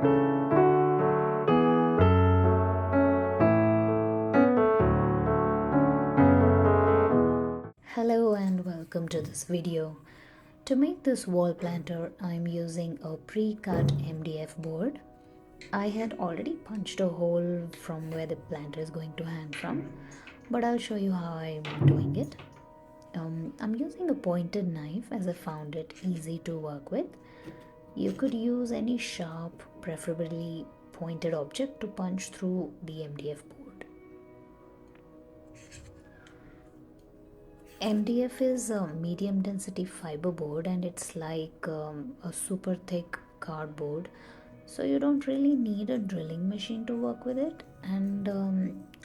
Hello and welcome to this video. To make this wall planter, I'm using a pre-cut MDF board. I had already punched a hole from where the planter is going to hang from, but I'll show you how I'm doing it. I'm using a pointed knife as I found it easy to work with. You could use any sharp, preferably pointed object to punch through the MDF board. MDF is a medium density fiber board and it's like a super thick cardboard, so you don't really need a drilling machine to work with it, and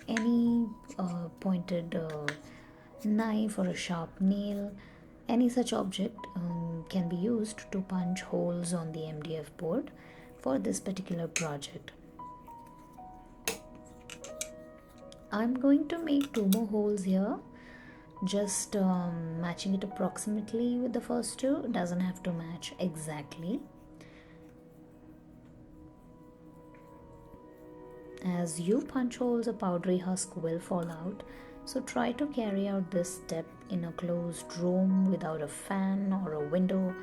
any pointed knife or a sharp nail, any such object can be used to punch holes on the MDF board for this particular project. I'm going to make two more holes here, just matching it approximately with the first two. It doesn't have to match exactly. As you punch holes, a powdery husk will fall out, so try to carry out this step in a closed room without a fan or a window,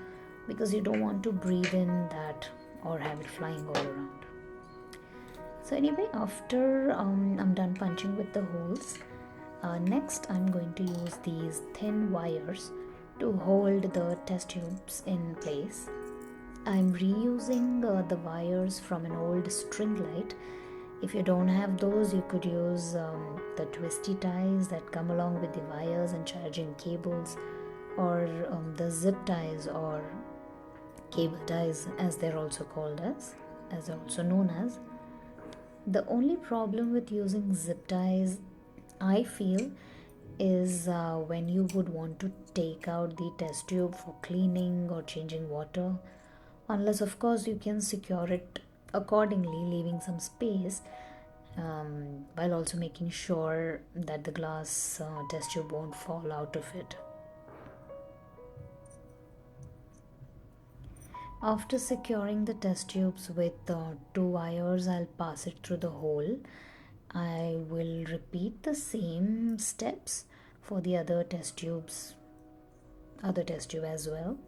because you don't want to breathe in that or have it flying all around. So anyway, after I'm done punching with the holes, next I'm going to use these thin wires to hold the test tubes in place. I'm reusing the wires from an old string light. If you don't have those, you could use the twisty ties that come along with the wires and charging cables, or the zip ties or cable ties, as they're also called as they're also known as. The only problem with using zip ties, I feel, is when you would want to take out the test tube for cleaning or changing water, unless of course you can secure it accordingly, leaving some space, while also making sure that the glass test tube won't fall out of it. After securing the test tubes with two wires, I'll pass it through the hole. I will repeat the same steps for the other test tube as well.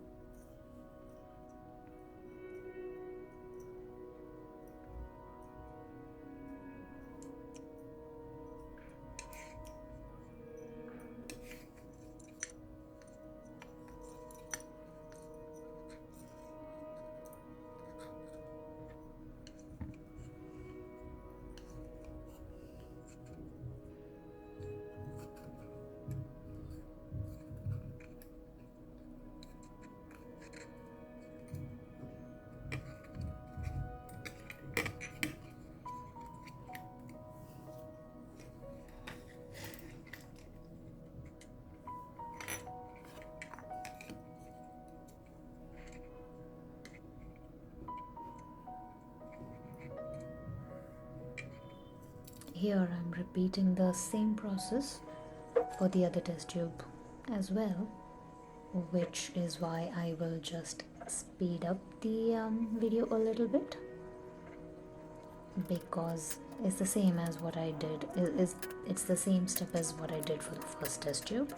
Here I'm repeating the same process for the other test tube as well, which is why I will just speed up the video a little bit, because it's the same as what I did. It's the same step as what I did for the first test tube.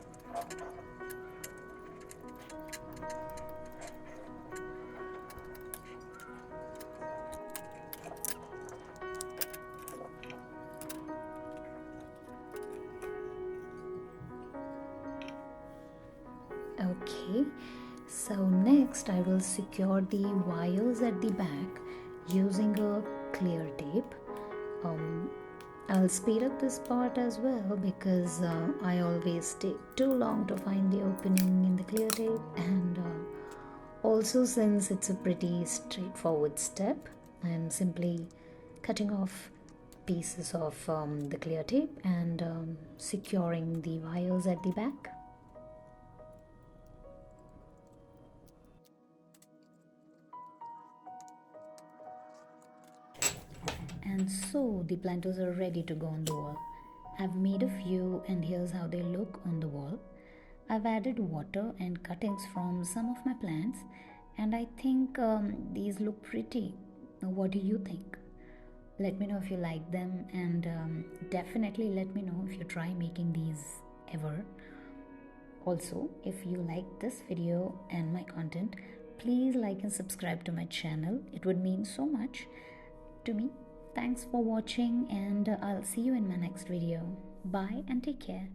Okay, so next I will secure the wires at the back using a clear tape. I'll speed up this part as well, because I always take too long to find the opening in the clear tape, and also since it's a pretty straightforward step, I'm simply cutting off pieces of the clear tape and securing the wires at the back. And so the planters are ready to go on the wall. I've made a few, and here's how they look on the wall. I've added water and cuttings from some of my plants, and I think these look pretty. Now, what do you think? Let me know if you like them, and definitely let me know if you try making these ever. Also, if you like this video and my content, please like and subscribe to my channel. It would mean so much to me. Thanks for watching, and I'll see you in my next video. Bye and take care.